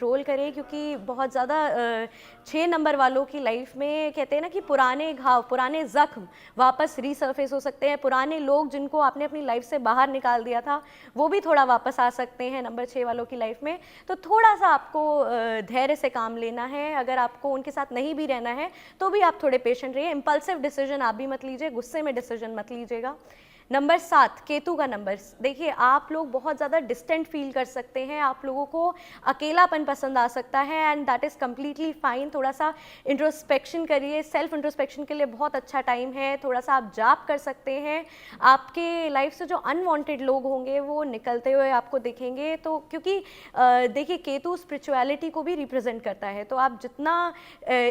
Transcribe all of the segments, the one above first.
Role करें, क्योंकि बहुत ज़्यादा 6 नंबर वालों की लाइफ में कहते हैं ना कि पुराने घाव, पुराने ज़ख्म वापस रीसर्फेस हो सकते हैं। पुराने लोग जिनको आपने अपनी लाइफ से बाहर निकाल दिया था वो भी थोड़ा वापस आ सकते हैं नंबर 6 वालों की लाइफ में। तो थोड़ा सा आपको धैर्य से काम लेना है। अगर आपको उनके साथ नहीं भी रहना है तो भी आप थोड़े पेशेंट रहिए। इम्पल्सिव डिसीजन आप भी मत लीजिए, गुस्से में डिसीजन मत लीजिएगा। नंबर 7 केतु का नंबर, देखिए आप लोग बहुत ज़्यादा डिस्टेंट फील कर सकते हैं, आप लोगों को अकेलापन पसंद आ सकता है and that is completely fine. थोड़ा सा इंट्रोस्पेक्शन करिए, सेल्फ इंट्रोस्पेक्शन के लिए बहुत अच्छा टाइम है। थोड़ा सा आप जाप कर सकते हैं, आपके लाइफ से जो अनवांटेड लोग होंगे वो निकलते हुए आपको दिखेंगे। तो क्योंकि देखिए केतु स्पिरिचुअलिटी को भी रिप्रेजेंट करता है, तो आप जितना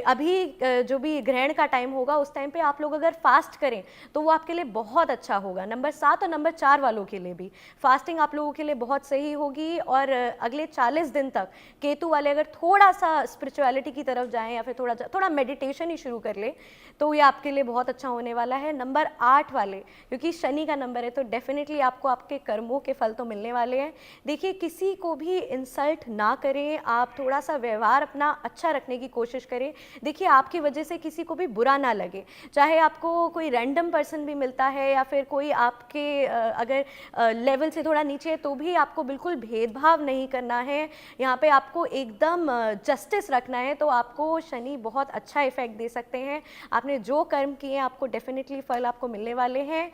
अभी जो भी ग्रहण का टाइम होगा उस टाइम पे आप लोग अगर फास्ट करें तो वो आपके लिए बहुत अच्छा होगा। नंबर 7 और नंबर 4 वालों के लिए भी फास्टिंग आप लोगों के लिए बहुत सही होगी। और अगले 40 दिन तक केतु वाले अगर थोड़ा सा स्पिरिचुअलिटी की तरफ जाएं या फिर थोड़ा मेडिटेशन ही शुरू कर ले तो ये आपके लिए बहुत अच्छा होने वाला है। नंबर 8 वाले, क्योंकि शनि का नंबर है तो डेफिनेटली आपको आपके कर्मों के फल तो मिलने वाले हैं। देखिए किसी को भी इंसल्ट ना करें, आप थोड़ा सा व्यवहार अपना अच्छा रखने की कोशिश करें। देखिए आपकी वजह से किसी को भी बुरा ना लगे, चाहे आपको कोई रैंडम पर्सन भी मिलता है या फिर कोई आपके अगर लेवल से थोड़ा नीचे है तो भी आपको बिल्कुल भेदभाव नहीं करना है। यहाँ पे आपको एकदम जस्टिस रखना है, तो आपको शनि बहुत अच्छा इफेक्ट दे सकते हैं। आपने जो कर्म किए आपको डेफिनेटली फल आपको मिलने वाले हैं।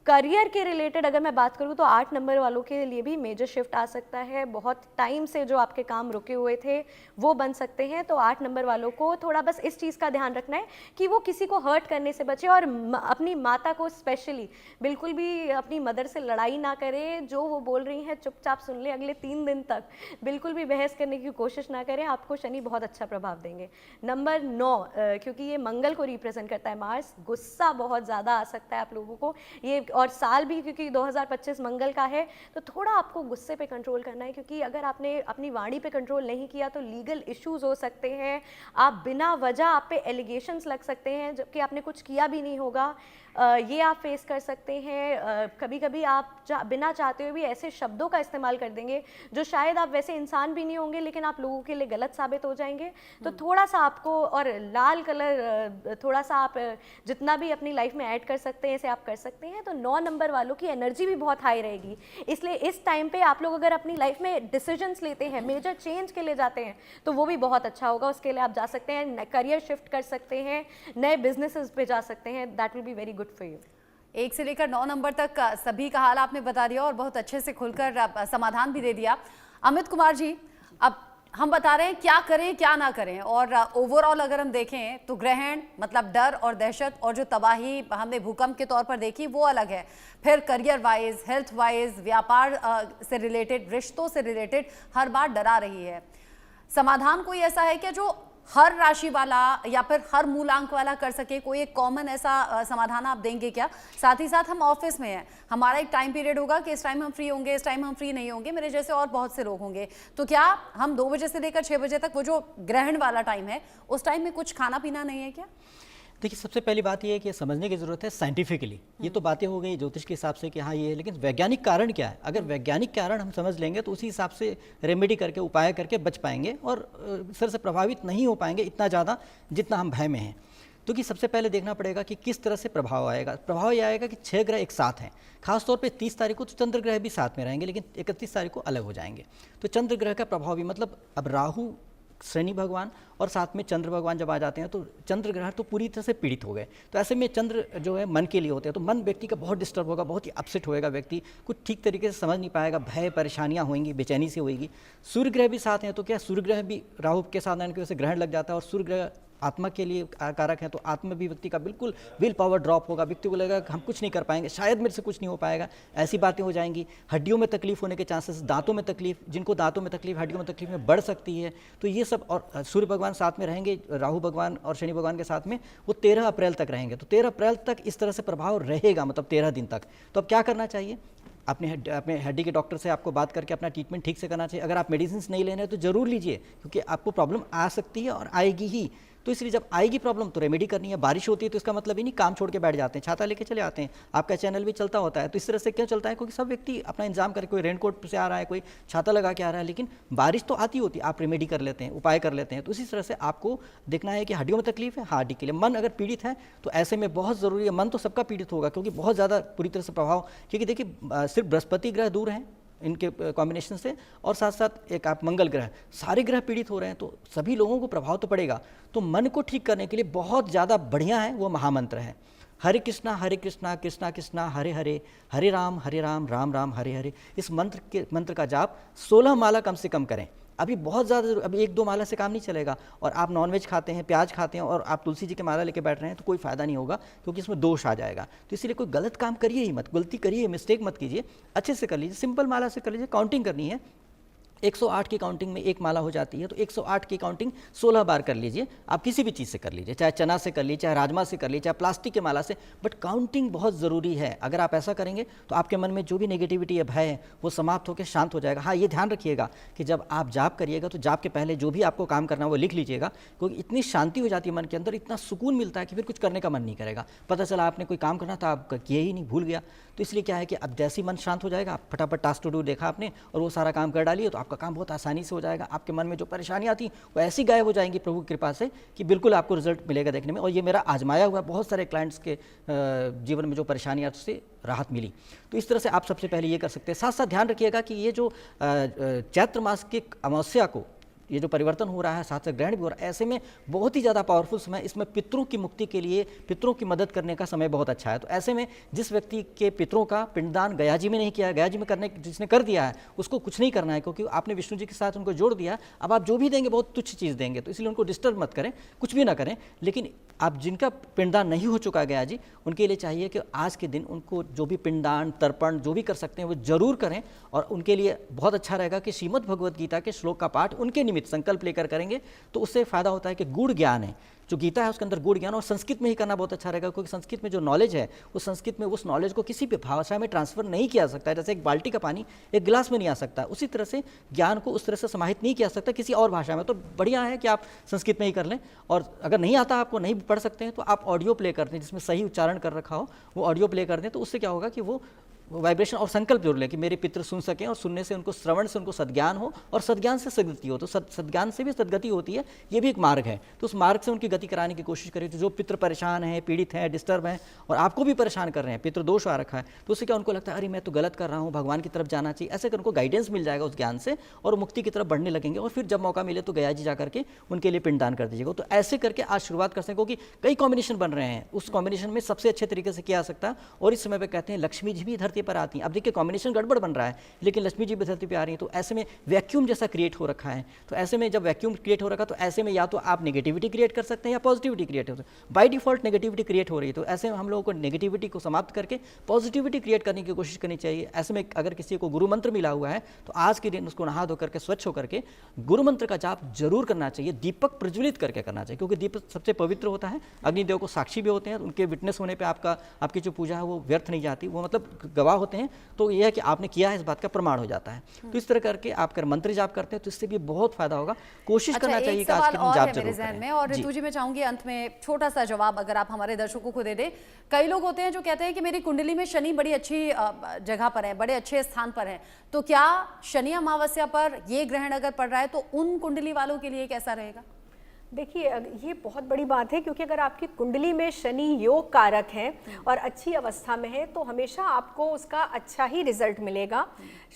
करियर के रिलेटेड अगर मैं बात करूँ तो 8 नंबर वालों के लिए भी मेजर शिफ्ट आ सकता है। बहुत टाइम से जो आपके काम रुके हुए थे वो बन सकते हैं। तो 8 नंबर वालों को थोड़ा बस इस चीज़ का ध्यान रखना है कि वो किसी को हर्ट करने से बचे और अपनी माता को स्पेशली बिल्कुल भी अपनी मदर से लड़ाई ना करे। जो वो बोल रही हैं चुपचाप सुन ले, अगले 3 दिन तक बिल्कुल भी बहस करने की कोशिश ना करें, आपको शनि बहुत अच्छा प्रभाव देंगे। नंबर 9 क्योंकि ये मंगल को रिप्रेजेंट करता है, मार्स, गुस्सा बहुत ज़्यादा आ सकता है आप लोगों को ये, और साल भी क्योंकि 2025 मंगल का है तो थोड़ा आपको गुस्से पे कंट्रोल करना है, क्योंकि अगर आपने अपनी वाणी पे कंट्रोल नहीं किया तो लीगल इश्यूज हो सकते हैं। आप बिना वजह आप पे एलिगेशंस लग सकते हैं जबकि आपने कुछ किया भी नहीं होगा। ये आप फेस कर सकते हैं। कभी कभी आप बिना चाहते हुए भी ऐसे शब्दों का इस्तेमाल कर देंगे जो शायद आप वैसे इंसान भी नहीं होंगे लेकिन आप लोगों के लिए गलत साबित हो जाएंगे। तो थोड़ा सा आपको, और लाल कलर थोड़ा सा आप जितना भी अपनी लाइफ में ऐड कर सकते हैं इसे आप कर सकते हैं। तो 9 नंबर वालों की एनर्जी भी बहुत हाई रहेगी, इसलिए इस टाइम पे आप लोग अगर अपनी लाइफ में डिसीजंस लेते हैं, मेजर चेंज के लिए जाते हैं तो वो भी बहुत अच्छा होगा। उसके लिए आप जा सकते हैं, करियर शिफ्ट कर सकते हैं, नए बिजनेसेस पे जा सकते हैं, that will be very good for you. 1 से लेकर 9 नंबर तक सभी का हाल आपने बता दिया और बहुत अच्छे से खुलकर समाधान भी दे दिया। अमित कुमार जी, अब हम बता रहे हैं क्या करें क्या ना करें, और ओवरऑल अगर हम देखें तो ग्रहण मतलब डर और दहशत, और जो तबाही हमने भूकंप के तौर पर देखी वो अलग है। फिर करियर वाइज, हेल्थ वाइज, व्यापार से रिलेटेड, रिश्तों से रिलेटेड हर बार डरा रही है। समाधान कोई ऐसा है क्या जो हर राशि वाला या फिर हर मूलांक वाला कर सके? कोई एक कॉमन ऐसा समाधान आप देंगे क्या? साथ ही साथ हम ऑफिस में हैं, हमारा एक टाइम पीरियड होगा कि इस टाइम हम फ्री होंगे, इस टाइम हम फ्री नहीं होंगे, मेरे जैसे और बहुत से लोग होंगे, तो क्या हम 2 बजे से लेकर 6 बजे तक वो जो ग्रहण वाला टाइम है उस टाइम में कुछ खाना पीना नहीं है क्या? देखिए, सबसे पहली बात यह है कि समझने की ज़रूरत है साइंटिफिकली। ये तो बातें हो गई ज्योतिष के हिसाब से कि हाँ ये है, लेकिन वैज्ञानिक कारण क्या है? अगर वैज्ञानिक कारण हम समझ लेंगे तो उसी हिसाब से रेमेडी करके, उपाय करके बच पाएंगे और सर से प्रभावित नहीं हो पाएंगे इतना ज़्यादा जितना हम भय में हैं। तो कि सबसे पहले देखना पड़ेगा कि किस तरह से प्रभाव आएगा। प्रभाव यह आएगा कि 6 ग्रह एक साथ हैं, खासतौर पे 30 तारीख को तो चंद्र ग्रह भी साथ में रहेंगे, लेकिन 31 तारीख को अलग हो जाएंगे। तो चंद्र ग्रह का प्रभाव भी, मतलब अब राहु, शनि भगवान और साथ में चंद्र भगवान जब आ जाते हैं तो चंद्र ग्रह तो पूरी तरह से पीड़ित हो गए। तो ऐसे में चंद्र जो है मन के लिए होते हैं, तो मन व्यक्ति का बहुत डिस्टर्ब होगा, बहुत ही अपसेट होएगा, व्यक्ति कुछ ठीक तरीके से समझ नहीं पाएगा, भय परेशानियां होंगी, बेचैनी से होगी। सूर्य ग्रह भी साथ हैं, तो क्या सूर्य ग्रह भी राहु के साथ आने की वजह से ग्रहण लग जाता है, और सूर्य ग्रह आत्मा के लिए कारक है, तो आत्मा भी व्यक्ति का बिल्कुल विल पावर ड्रॉप होगा, व्यक्ति को लगेगा कि हम कुछ नहीं कर पाएंगे, शायद मेरे से कुछ नहीं हो पाएगा, ऐसी बातें हो जाएंगी। हड्डियों में तकलीफ होने के चांसेस, दांतों में तकलीफ, जिनको दांतों में तकलीफ, हड्डियों में तकलीफ में बढ़ सकती है। तो ये सब, और सूर्य भगवान साथ में रहेंगे राहु भगवान और शनि भगवान के साथ में, वो 13 अप्रैल तक रहेंगे। तो 13 अप्रैल तक इस तरह से प्रभाव रहेगा, मतलब 13 दिन तक। तो अब क्या करना चाहिए? अपने हड्डी के डॉक्टर से आपको बात करके अपना ट्रीटमेंट ठीक से करना चाहिए। अगर आप मेडिसिन नहीं ले रहे हैं तो ज़रूर लीजिए, क्योंकि आपको प्रॉब्लम आ सकती है और आएगी ही। तो इसलिए जब आएगी प्रॉब्लम तो रेमेडी करनी है। बारिश होती है तो इसका मतलब ही नहीं काम छोड़ के बैठ जाते हैं, छाता लेके चले आते हैं। आपका चैनल भी चलता होता है, तो इस तरह से क्यों चलता है? क्योंकि सब व्यक्ति अपना इंतजाम करके, कोई रेनकोट से आ रहा है, कोई छाता लगा के आ रहा है, लेकिन बारिश तो आती होती है, आप रेमेडी कर लेते हैं, उपाय कर लेते हैं। तो इसी तरह से आपको देखना है कि हड्डियों में तकलीफ है, हड्डी के लिए मन अगर पीड़ित है तो ऐसे में बहुत ज़रूरी है, मन तो सबका पीड़ित होगा क्योंकि बहुत ज़्यादा पूरी तरह से प्रभाव, क्योंकि देखिए सिर्फ बृहस्पति ग्रह दूर हैं इनके कॉम्बिनेशन से, और साथ साथ एक आप मंगल ग्रह, सारे ग्रह पीड़ित हो रहे हैं, तो सभी लोगों को प्रभाव तो पड़ेगा। तो मन को ठीक करने के लिए बहुत ज़्यादा बढ़िया है वो महामंत्र है, हरे कृष्णा कृष्णा कृष्णा हरे हरे, हरे राम राम राम हरे हरे। इस मंत्र का जाप 16 माला कम से कम करें। अभी बहुत ज़्यादा, अभी 1-2 माला से काम नहीं चलेगा, और आप नॉनवेज खाते हैं, प्याज खाते हैं, और आप तुलसी जी के माला लेके बैठ रहे हैं तो कोई फ़ायदा नहीं होगा, क्योंकि इसमें दोष आ जाएगा। तो इसीलिए कोई गलत काम करिए ही मत, गलती करिए, मिस्टेक मत कीजिए, अच्छे से कर लीजिए, सिंपल माला से कर लीजिए। काउंटिंग करनी है, 108 की काउंटिंग में एक माला हो जाती है, तो 108 की काउंटिंग 16 बार कर लीजिए। आप किसी भी चीज़ से कर लीजिए, चाहे चना से कर लीजिए, चाहे राजमा से कर लीजिए, चाहे प्लास्टिक के माला से, बट काउंटिंग बहुत ज़रूरी है। अगर आप ऐसा करेंगे तो आपके मन में जो भी नेगेटिविटी है, भय है, वो समाप्त होकर शांत हो जाएगा। हाँ, ये ध्यान रखिएगा कि जब आप जाप करिएगा तो जाप के पहले जो भी आपको काम करना है वो लिख लीजिएगा, क्योंकि इतनी शांति हो जाती है मन के अंदर, इतना सुकून मिलता है कि फिर कुछ करने का मन नहीं करेगा। पता चला आपने कोई काम करना था, आप किए ही नहीं, भूल गया। तो इसलिए क्या है कि अब जैसे ही मन शांत हो जाएगा, आप फटाफट टास्क टू डू देखा आपने और वो सारा काम कर डालिए, तो आपका काम बहुत आसानी से हो जाएगा। आपके मन में जो परेशानियाँ थी वो ऐसी गायब हो जाएंगी प्रभु की कृपा से कि बिल्कुल आपको रिजल्ट मिलेगा देखने में। और ये मेरा आजमाया हुआ, बहुत सारे क्लाइंट्स के जीवन में जो परेशानियाँ उससे राहत मिली। तो इस तरह से आप सबसे पहले ये कर सकते हैं। साथ साथ ध्यान रखिएगा कि ये जो चैत्र मास की अमावस्या को ये जो परिवर्तन हो रहा है, साथ साथ ग्रहण भी हो रहा है, ऐसे में बहुत ही ज़्यादा पावरफुल समय, इसमें पितरों की मुक्ति के लिए, पितरों की मदद करने का समय बहुत अच्छा है। तो ऐसे में जिस व्यक्ति के पितरों का पिंडदान गया जी में नहीं किया है, गया जी में करने जिसने कर दिया है उसको कुछ नहीं करना है, क्योंकि आपने विष्णु जी के साथ उनको जोड़ दिया। अब आप जो भी देंगे बहुत तुच्छ चीज़ देंगे, तो इसलिए उनको डिस्टर्ब मत करें, कुछ भी ना करें। लेकिन आप जिनका पिंडदान नहीं हो चुका गया जी, उनके लिए चाहिए कि आज के दिन उनको जो भी पिंडदान, तर्पण जो भी कर सकते हैं वो जरूर करें। और उनके लिए बहुत अच्छा रहेगा कि श्रीमद् भगवद गीता के श्लोक का पाठ उनके निमित्त संकल्प लेकर करेंगे, तो उससे फायदा होता है कि गूढ़ ज्ञान है, जो गीता है उसके अंदर गूढ़ ज्ञान, और संस्कृत में ही करना बहुत अच्छा रहेगा, क्योंकि संस्कृत में जो नॉलेज है उस संस्कृत में उस नॉलेज को किसी भी भाषा में ट्रांसफर नहीं किया सकता है। जैसे एक बाल्टी का पानी एक गिलास में नहीं आ सकता, उसी तरह से ज्ञान को उस तरह से समाहित नहीं किया सकता किसी और भाषा में। तो बढ़िया है कि आप संस्कृत में ही कर लें, और अगर नहीं आता, आपको नहीं पढ़ सकते हैं, तो आप ऑडियो प्ले करते हैं जिसमें सही उच्चारण कर रखा हो, वो ऑडियो प्ले कर दें। तो उससे क्या होगा कि वो वाइब्रेशन और संकल्प जरूर लें कि मेरे पितृ सुन सकें, और सुनने से उनको, श्रवण से उनको सद्ज्ञान हो, और सद्ज्ञान से सदगति हो। तो सद्ज्ञान से भी सदगति होती है, ये भी एक मार्ग है। तो उस मार्ग से उनकी गति कराने की कोशिश करें। तो जो पितृ परेशान हैं, पीड़ित हैं, डिस्टर्ब हैं, और आपको भी परेशान कर रहे हैं, पितृ दोष आ रखा है, तो उससे क्या उनको लगता है अरे मैं तो गलत कर रहा हूँ, भगवान की तरफ जाना चाहिए, ऐसे कर उनको गाइडेंस मिल जाएगा उस ज्ञान से, और मुक्ति की तरफ बढ़ने लगेंगे। और फिर जब मौका मिले तो गया जी जा करके उनके लिए पिंडदान कर दीजिएगा। तो ऐसे करके आज शुरुआत कर सकें, क्योंकि कई कॉम्बिनेशन बन रहे हैं, उस कॉम्बिनेशन में सबसे अच्छे तरीके से किया जा सकता है। और इस समय पे कहते हैं लक्ष्मी जी भी धरती पर आती हैं। अब देखिए कॉम्बिनेशन गड़बड़ बन रहा है, लेकिन लक्ष्मी जी भी धरती पे आ रही हैं, तो ऐसे में वैक्यूम जैसा क्रिएट हो रखा है। तो ऐसे में जब वैक्यूम क्रिएट हो रखा, तो ऐसे में या तो आप नेगेटिविटी क्रिएट कर सकते हैं या पॉजिटिविटी क्रिएट हो सकती है। बाय डिफॉल्ट नेगेटिविटी क्रिएट हो रही है, तो ऐसे में हम लोगों को नेगेटिविटी को समाप्त करके पॉजिटिविटी क्रिएट करने की कोशिश करनी चाहिए। ऐसे में अगर किसी को गुरु मंत्र मिला हुआ है, तो आज के दिन उसको नहा धो करके, स्वच्छ होकर के गुरु मंत्र का जाप जरूर करना चाहिए, दीपक प्रज्वलित करके करना चाहिए, क्योंकि दीपक सबसे पवित्र होता है, अग्निदेव को साक्षी भी होते हैं, उनके विटनेस होने पर आपकी जो पूजा है वो व्यर्थ नहीं जाती, वो मतलब गवाह होते हैं। तो यह है कि आपने किया है, इस बात का प्रमाण हो जाता है। तो इस तरह करके आप अगर मंत्र जाप करते हैं तो इससे भी बहुत फायदा होगा। कोशिश करना चाहिए कि आज के दिन जाप जरूर करें। में और ऋतु जी, मैं चाहूंगी अंत में छोटा सा जवाब अगर आप हमारे दर्शकों को दे दें। कई लोग होते हैं जो कहते हैं कि मेरी कुंडली में शनि बड़ी अच्छी जगह पर है, बड़े अच्छे स्थान पर है, तो क्या शनि अमावस्या पर ये ग्रहण अगर पड़ रहा है तो उन कुंडली वालों के लिए कैसा रहेगा? देखिए, ये बहुत बड़ी बात है, क्योंकि अगर आपकी कुंडली में शनि योग कारक है और अच्छी अवस्था में है, तो हमेशा आपको उसका अच्छा ही रिजल्ट मिलेगा।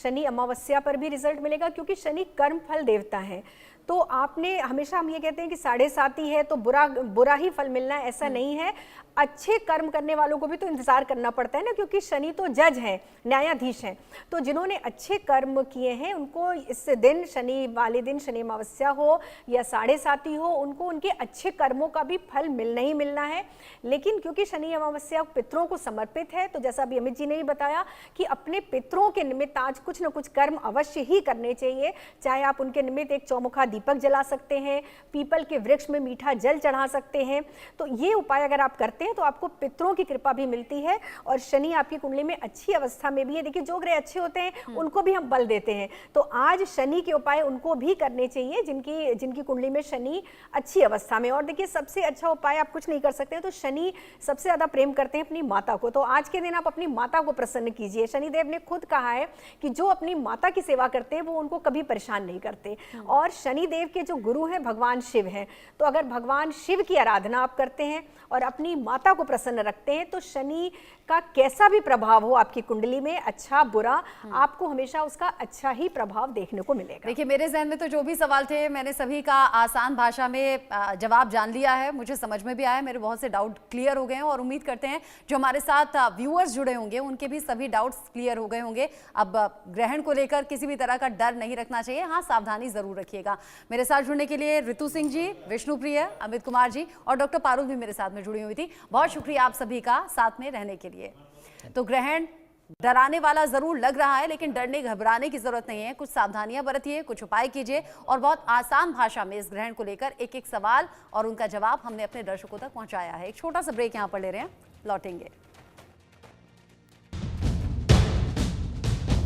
शनि अमावस्या पर भी रिजल्ट मिलेगा, क्योंकि शनि कर्म फल देवता है। तो आपने, हमेशा हम ये कहते हैं कि 7.5 ही है तो बुरा ही फल मिलना है, ऐसा नहीं है। अच्छे कर्म करने वालों को भी तो इंतजार करना पड़ता है ना, क्योंकि शनि तो जज है, न्यायाधीश हैं। तो जिन्होंने अच्छे कर्म किए हैं उनको इस दिन, शनि वाले दिन, शनि अमावस्या हो या 7.5 हो, उनको उनके अच्छे कर्मों का भी फल मिलना ही मिलना है। लेकिन क्योंकि शनि अमावस्या पितरों को समर्पित है, तो जैसा अभी अमित जी ने भी बताया कि अपने पितरों के निमित्त आज कुछ न कुछ कर्म अवश्य ही करने चाहिए। चाहे आप उनके निमित्त एक चौमुखा दीपक जला सकते हैं, पीपल के वृक्ष में मीठा जल चढ़ा सकते हैं। तो ये उपाय अगर आप करते हैं तो आपको पितरों की कृपा भी मिलती है और शनि आपकी कुंडली में अच्छी अवस्था में भी है। देखिए जो ग्रह अच्छे होते हैं उनको भी हम बल देते हैं, तो आज शनि के उपाय उनको भी करने चाहिए जिनकी कुंडली में शनि अच्छी अवस्था में। और देखिए सबसे अच्छा उपाय आप कुछ नहीं कर सकते, तो शनि सबसे ज्यादा प्रेम करते हैं अपनी माता को, तो आज के दिन आप अपनी माता को प्रसन्न कीजिए। शनिदेव ने खुद कहा है कि जो अपनी माता की सेवा करते हैं वो उनको कभी परेशान नहीं करते। और शनिदेव के जो गुरु हैं भगवान शिव हैं, तो अगर भगवान शिव की आराधना आप करते हैं और अपनी माता को प्रसन्न रखते हैं तो शनि का कैसा भी प्रभाव हो आपकी कुंडली में, अच्छा बुरा, आपको हमेशा उसका अच्छा ही प्रभाव देखने को मिलेगा। देखिए मेरे जहन में तो जो भी सवाल थे मैंने सभी का आसान भाषा में जवाब जान लिया है, मुझे समझ में भी आया, मेरे बहुत से डाउट क्लियर हो गए हैं और उम्मीद करते हैं जो हमारे साथ व्यूअर्स जुड़े होंगे उनके भी सभी डाउट्स क्लियर हो गए होंगे। अब ग्रहण को लेकर किसी भी तरह का डर नहीं रखना चाहिए, हाँ सावधानी जरूर रखिएगा। मेरे साथ जुड़ने के लिए ऋतु सिंह जी, विष्णुप्रिय, अमित कुमार जी और डॉक्टर पारुल भी मेरे साथ में जुड़ी हुई थी। बहुत शुक्रिया आप सभी का साथ में रहने के लिए। तो ग्रहण डराने वाला जरूर लग रहा है लेकिन डरने घबराने की जरूरत नहीं है, कुछ सावधानियां बरतिए, कुछ उपाय कीजिए और बहुत आसान भाषा में इस ग्रहण को लेकर एक एक सवाल और उनका जवाब हमने अपने दर्शकों तक पहुंचाया है। एक छोटा सा ब्रेक यहां पर ले रहे हैं, लौटेंगे।